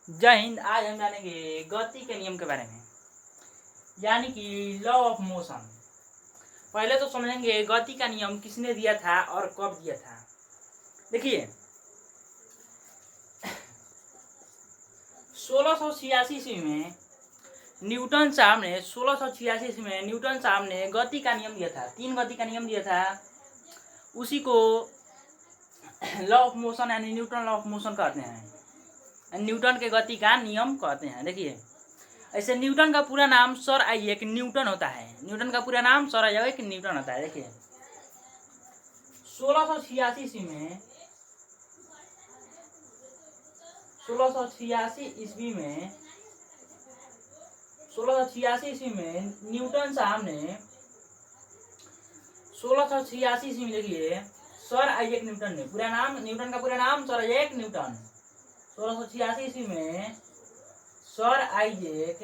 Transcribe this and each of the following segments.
जय हिंद। आज हम जानेंगे गति के नियम के बारे में, यानी कि लॉ ऑफ मोशन। पहले तो समझेंगे गति का नियम किसने दिया था और कब दिया था। देखिए 1686 ईस्वी में न्यूटन साहब ने 1686 ईस्वी में न्यूटन साहब ने गति का नियम दिया था। 3 गति का नियम दिया था, उसी को लॉ ऑफ मोशन यानी न्यूटन लॉ ऑफ मोशन कहते हैं, न्यूटन के गति का नियम कहते हैं। देखिए ऐसे न्यूटन का पूरा नाम सर आइजैक न्यूटन होता है। न्यूटन का पूरा नाम सर आइजैक न्यूटन होता है। देखिए 1686 ईस्वी में 1686 ईस्वी में न्यूटन साहब ने 1686 ईस्वी में देखिए सर आइजैक न्यूटन ने पूरा नाम, न्यूटन का पूरा नाम सर आइजैक न्यूटन। 1686 ईस्वी में सर आइजैक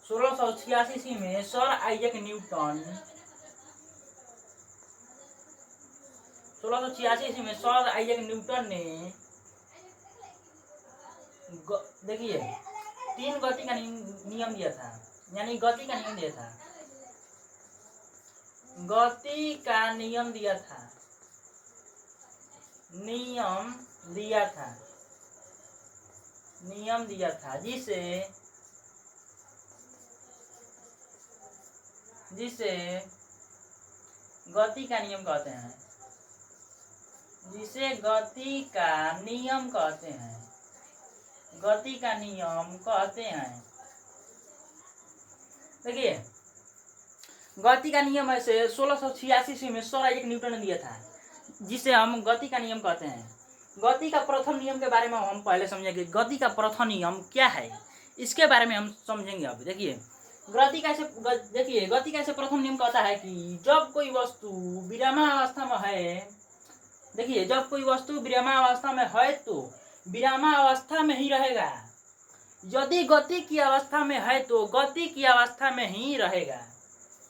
1686 ईस्वी में सर आइजैक न्यूटन 1686 ईस्वी में सर आइजैक न्यूटन ने देखिए 3 गति का नियम दिया था, यानी गति का नियम दिया था। गति का नियम दिया था, नियम दिया था जिसे गति का नियम कहते हैं, जिसे गति का नियम कहते हैं, गति का नियम कहते हैं। देखिए गति का नियम ऐसे 1686 ईस्वी में सर आइजैक न्यूटन ने दिया था, जिसे हम गति का नियम कहते हैं। गति का प्रथम नियम के बारे में हम पहले समझेंगे। गति का प्रथम नियम क्या है, इसके बारे में हम समझेंगे अभी। देखिए गति कैसे प्रथम नियम कहता है कि जब कोई वस्तु विरामावस्था में है, देखिए जब कोई वस्तु विरामावस्था में है तो विरामावस्था में ही रहेगा। यदि गति की अवस्था में है तो गति की अवस्था में ही रहेगा।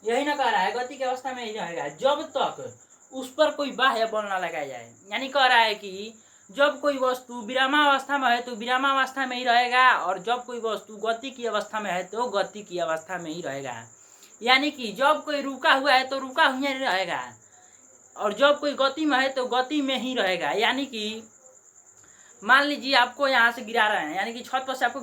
यही ना कह रहा है, गति की अवस्था में ही रहेगा जब तक उस पर कोई बाह्य बल ना लगाया जाए। यानी कह रहा है कि जब कोई वस्तु विरामावस्था में है तो विरामावस्था में ही रहेगा, और जब कोई वस्तु गति की अवस्था में है तो गति की अवस्था में ही रहेगा। यानी कि जब कोई रुका हुआ है तो रुका हुआ ही रहेगा, और जब कोई गति में है तो गति में ही रहेगा। यानी कि मान लीजिए आपको यहाँ से गिरा रहे हैं, यानी कि छत पर से आपको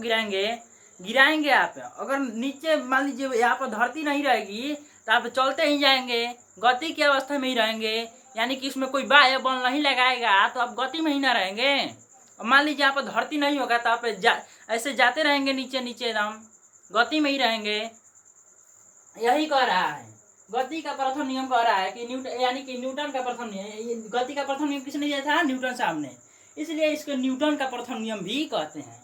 गिराएंगे आप, अगर नीचे मान लीजिए यहाँ पर धरती नहीं रहेगी तो आप चलते ही जाएंगे, गति की अवस्था में ही रहेंगे। यानी कि इसमें कोई बाह्य बल नहीं लगाएगा तो आप गति में ही ना रहेंगे। और मान लीजिए यहाँ पर धरती नहीं होगा तो आप ऐसे जाते रहेंगे नीचे एकदम गति में ही रहेंगे। यही कह रहा है, गति का प्रथम नियम कह रहा है कि यानी कि न्यूटन का प्रथम नियम, गति का प्रथम नियम किसने दिया था? न्यूटन साहब ने। इसलिए इसको न्यूटन का प्रथम नियम भी कहते हैं।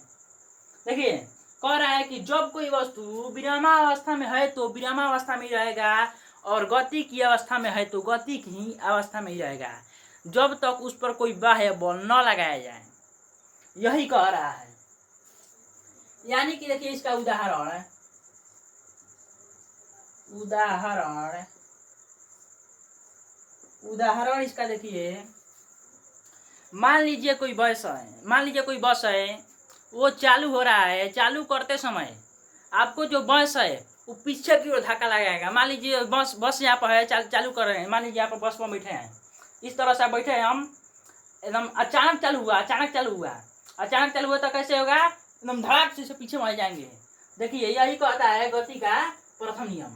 देखिए कह रहा है कि जब कोई वस्तु विरामावस्था में है तो विरामावस्था में ही रहेगा, और गति की अवस्था में है तो गति की ही अवस्था में ही रहेगा, जब तक उस पर कोई बाह्य बल न लगाया जाए। यही कह रहा है। यानी कि देखिए इसका उदाहरण इसका देखिए, मान लीजिए कोई बस है, वो चालू हो रहा है। चालू करते समय आपको जो बस है वो पीछे की ओर धक्का लगाएगा। मान लीजिए बस यहाँ पर है, चालू कर रहे हैं, मान लीजिए यहाँ पर बस पर बैठे हैं, इस तरह से बैठे हैं हम, एकदम अचानक चालू हुआ तो कैसे होगा? एकदम धड़ाक से पीछे मारे जाएंगे। देखिए यही कहता है गति का प्रथम नियम।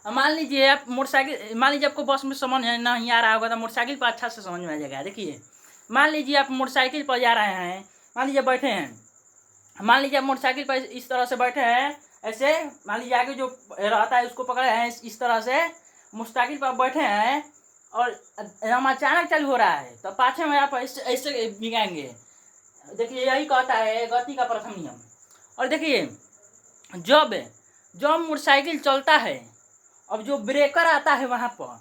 मान लीजिए आप आपको बस में समझ नहीं आ रहा होगा तो मोटरसाइकिल पर अच्छा से समझ में आ जाएगा। देखिए मान लीजिए आप मोटरसाइकिल पर जा रहे हैं, मान लीजिए बैठे हैं, मान लीजिए आप मोटरसाइकिल पर इस तरह से बैठे हैं, ऐसे मान लीजिए आगे जो रहता है उसको पकड़े हैं, इस तरह से मोटरसाइकिल पर बैठे हैं, और हम अचानक चालू हो रहा है तो पाछे में आप ऐसे भिगाएंगे। देखिए यही कहता है गति का प्रथम नियम। और देखिए जब मोटरसाइकिल चलता है, अब जो ब्रेकर आता है वहाँ पर,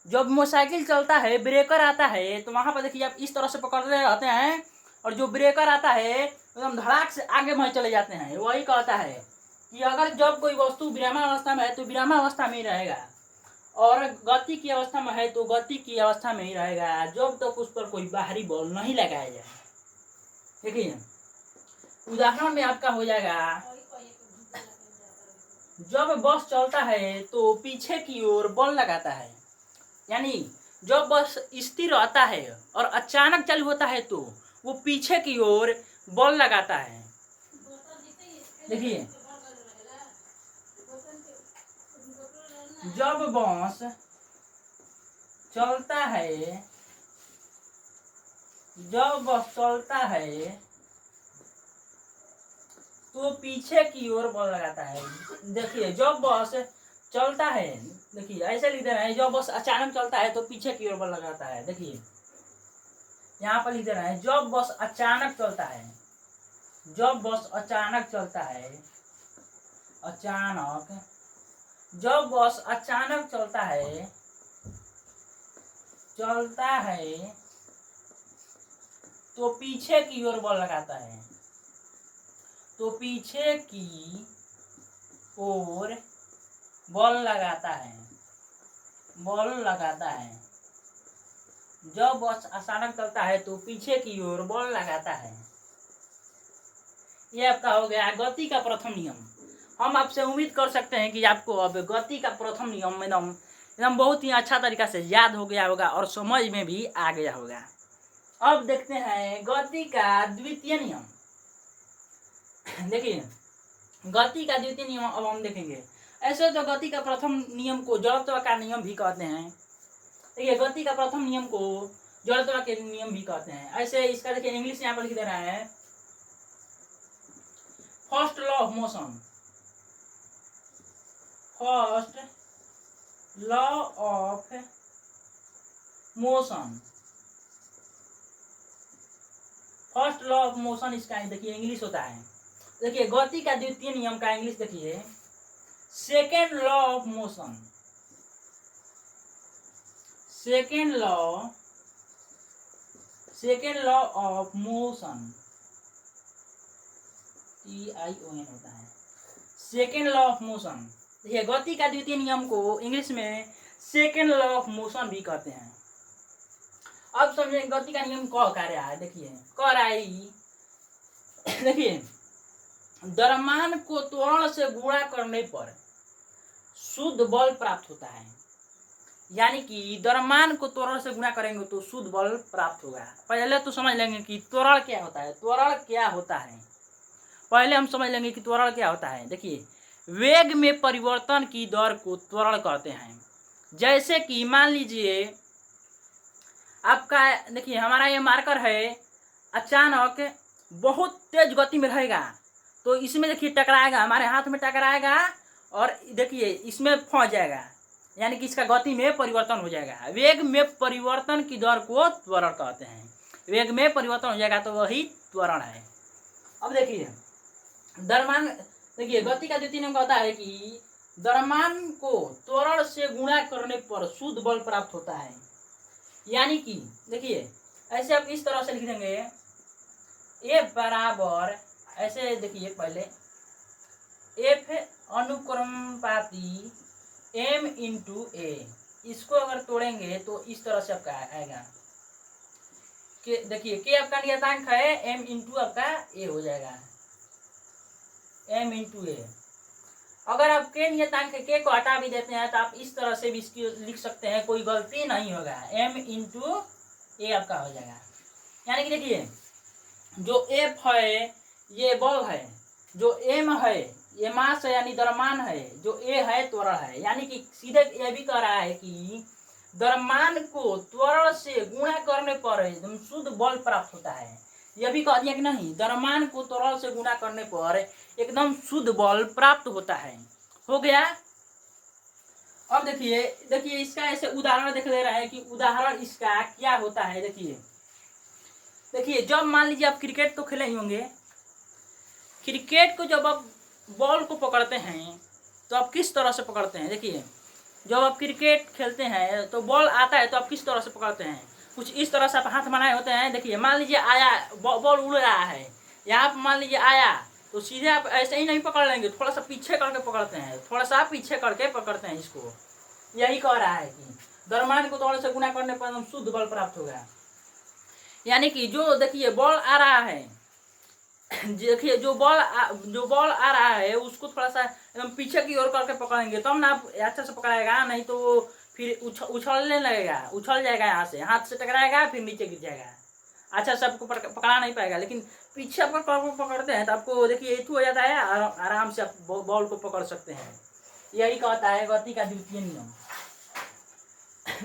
जब मोटरसाइकिल चलता है ब्रेकर आता है तो वहाँ पर देखिए आप इस तरह से पकड़ रहे रहते हैं, और जो ब्रेकर आता है एकदम धड़ाक से आगे बढ़ चले जाते हैं। वही कहता है कि अगर जब कोई वस्तु विरामावस्था में है तो विरामावस्था में ही रहेगा, और गति की अवस्था में है तो गति की अवस्था में ही रहेगा, जब तक उस पर कोई बाहरी बल नहीं लगाया जाए। देखिए उदाहरण में आपका हो जाएगा, जब बस चलता है तो पीछे की ओर बल लगाता है, यानी जब बस स्थिर रहता है और अचानक चालू होता है तो वो पीछे की ओर बल लगाता है। देखिए जब बस चलता है, जब बस चलता है तो पीछे की ओर बल लगाता है। देखिए जब बस चलता है, देखिए ऐसे लिख देना है, जब बस अचानक चलता है तो पीछे की ओर बल लगाता है। देखिए यहाँ पर लिख देना है, जब बस अचानक चलता है, जब बस अचानक चलता है, अचानक, जब बस अचानक चलता है, चलता है तो पीछे की ओर बल लगाता है, तो पीछे की ओर बल लगाता है, बल लगाता है। जब बस अचानक चलता है तो पीछे की ओर बल लगाता है। ये आपका हो गया गति का प्रथम नियम। हम आपसे उम्मीद कर सकते हैं कि आपको अब गति का प्रथम नियम एकदम एकदम बहुत ही अच्छा तरीका से याद हो गया होगा और समझ में भी आ गया होगा। अब देखते हैं गति का द्वितीय नियम। देखिए गति का द्वितीय नियम अब हम देखेंगे। ऐसे तो गति का प्रथम नियम को जड़त्व का नियम भी कहते हैं। देखिए गति का प्रथम नियम को जड़त्व के नियम भी कहते हैं। ऐसे इसका देखिए इंग्लिश यहाँ पर लिख दे रहा है, first law of motion, first law of motion, first law of motion इसका देखिए इंग्लिश होता है। देखिए गति का द्वितीय नियम का इंग्लिश देखिए second law of motion, second law of motion, TION होता है, सेकेंड लॉ ऑफ मोशन। देखिए गति का द्वितीय नियम को इंग्लिश में सेकेंड लॉ ऑफ मोशन भी कहते हैं। अब समझे गति का नियम कह रहा है। देखिए कह रहा है, देखिए द्रव्यमान को त्वरण से गुणा करने पर शुद्ध बल प्राप्त होता है, यानी कि द्रव्यमान को त्वरण से गुणा करेंगे तो शुद्ध बल प्राप्त होगा। पहले तो समझ लेंगे कि त्वरण क्या होता है, त्वरण क्या होता है, पहले हम समझ लेंगे कि त्वरण क्या होता है। देखिए वेग में परिवर्तन की दर को त्वरण कहते हैं। जैसे कि मान लीजिए आपका, देखिए हमारा ये मार्कर है, अचानक बहुत तेज गति में रहेगा तो इसमें देखिए टकराएगा, हमारे हाथ में टकराएगा और देखिए इसमें फंस जाएगा, यानी कि इसका गति में परिवर्तन हो जाएगा। वेग में परिवर्तन की दर को त्वरण कहते हैं। वेग में परिवर्तन हो जाएगा तो वही त्वरण है। अब देखिए द्रव्यमान, देखिए गति का द्वितीय नियम कहता है कि द्रव्यमान को त्वरण से गुणा करने पर शुद्ध बल प्राप्त होता है। यानी कि देखिए ऐसे आप इस तरह से लिख देंगे, ए बराबर, ऐसे देखिए पहले एफ अनुक्रमपाती m इंटू ए, इसको अगर तोड़ेंगे तो इस तरह से आपका आएगा कि देखिए के आपका नियतांक है, m इंटू आपका ए हो जाएगा, m इंटू ए। अगर आप के नियतांक के को हटा भी देते हैं तो आप इस तरह से भी इसकी लिख सकते हैं, कोई गलती नहीं होगा, m इंटू ए आपका हो जाएगा। यानी कि देखिए जो f है ये बल है, जो m है ये मास है यानी द्रव्यमान है, जो a है त्वरण है। यानी कि सीधे यह भी कह रहा है कि द्रव्यमान को त्वरण से गुणा करने पर एकदम शुद्ध बल प्राप्त होता है। यह भी कह दिया कि नहीं, द्रव्यमान को त्वरण से गुणा करने पर एकदम शुद्ध बल प्राप्त होता है। हो गया। अब देखिए देखिए इसका ऐसे उदाहरण देख ले रहा है कि उदाहरण इसका क्या होता है। देखिए देखिए जब मान लीजिए आप क्रिकेट तो खेले ही होंगे, क्रिकेट को जब आप बॉल को पकड़ते हैं तो आप किस तरह से पकड़ते हैं। देखिए जब आप क्रिकेट खेलते हैं तो बॉल आता है तो आप किस तरह से पकड़ते हैं, कुछ इस तरह से आप हाथ बनाए होते हैं। देखिए मान लीजिए आया, बॉल उड़ रहा है, यहाँ पर मान लीजिए आया तो सीधे आप ऐसे ही नहीं पकड़ लेंगे, थोड़ा सा पीछे करके पकड़ते हैं, थोड़ा सा पीछे करके पकड़ते हैं इसको। यही कह रहा है कि द्रव्यमान को त्वरण से गुणा करने पर हम शुद्ध बल प्राप्त होगा। यानी कि जो देखिए बॉल आ रहा है देखिए जो बॉल आ रहा है उसको थोड़ा सा एकदम पीछे की ओर करके पकड़ेंगे तब ना आप अच्छा से पकड़ाएगा, नहीं तो वो फिर उछलने लगेगा, उछल जाएगा, यहाँ से हाथ से टकराएगा फिर नीचे गिर जाएगा, अच्छा से आपको पकड़ा नहीं पाएगा। लेकिन पीछे आप पकड़ते हैं तो आपको देखिए इथू हो जाता है, आराम से आप बॉल को पकड़ सकते हैं। यही कहता है गति का द्वितीय नियम।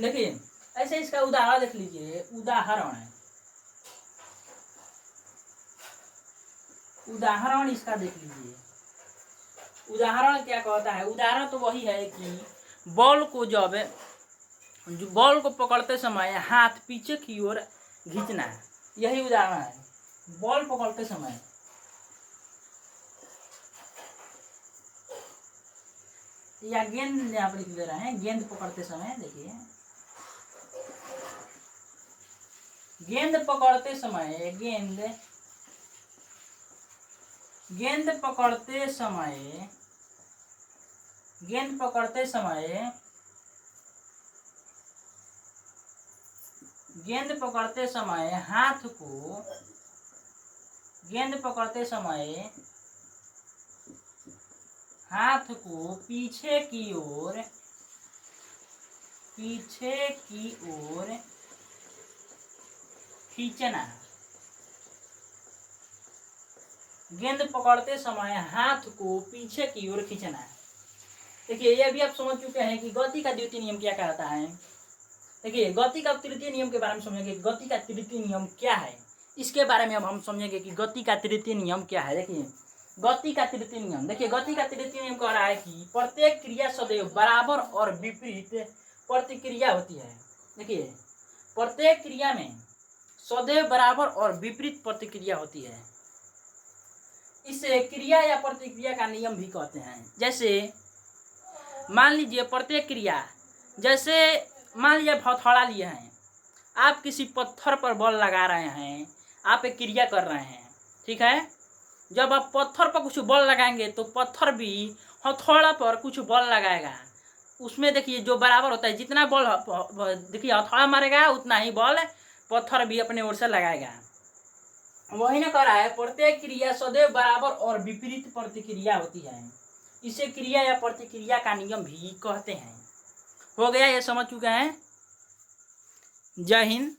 देखिए ऐसे इसका उदाहरण देख लीजिए, उदाहरण इसका देख लीजिए। उदाहरण क्या कहता है? उदाहरण तो वही है कि बॉल को पकड़ते समय हाथ पीछे की ओर खींचना है, यही उदाहरण है। बॉल पकड़ते समय या गेंद यहाँ पर लिख दे रहे हैं, गेंद पकड़ते समय देखिए, गेंद पकड़ते समय गेंद पकड़ते समय हाथ को पीछे की ओर खींचना। गेंद पकड़ते समय हाथ को पीछे की ओर खींचना। देखिए ये भी आप समझ चुके हैं कि गति का द्वितीय नियम क्या कहता है। देखिए गति का तृतीय नियम के बारे में समझेंगे। गति का तृतीय नियम क्या है, इसके बारे में अब हम समझेंगे कि गति का तृतीय नियम क्या है। देखिए गति का तृतीय नियम, गति का तृतीय नियम कह रहा है कि प्रत्येक क्रिया सदैव बराबर और विपरीत प्रतिक्रिया होती है। देखिए प्रत्येक क्रिया में सदैव बराबर और विपरीत प्रतिक्रिया होती है। इसे क्रिया या प्रतिक्रिया का नियम भी कहते हैं। जैसे मान लीजिए प्रत्येक क्रिया, जैसे मान लीजिए हथौड़ा लिए हैं, आप किसी पत्थर पर बल लगा रहे हैं, आप एक क्रिया कर रहे हैं, ठीक है। जब आप पत्थर पर कुछ बल लगाएंगे तो पत्थर भी हथौड़ा पर कुछ बल लगाएगा, उसमें देखिए जो बराबर होता है, जितना बल देखिए हथौड़ा मारेगा उतना ही बल पत्थर भी अपने ओर से लगाएगा। वही ना कह रहा है प्रत्येक क्रिया सदैव बराबर और विपरीत प्रतिक्रिया होती है, इसे क्रिया या प्रतिक्रिया का नियम भी कहते हैं। हो गया, ये समझ चुके हैं। जय हिंद।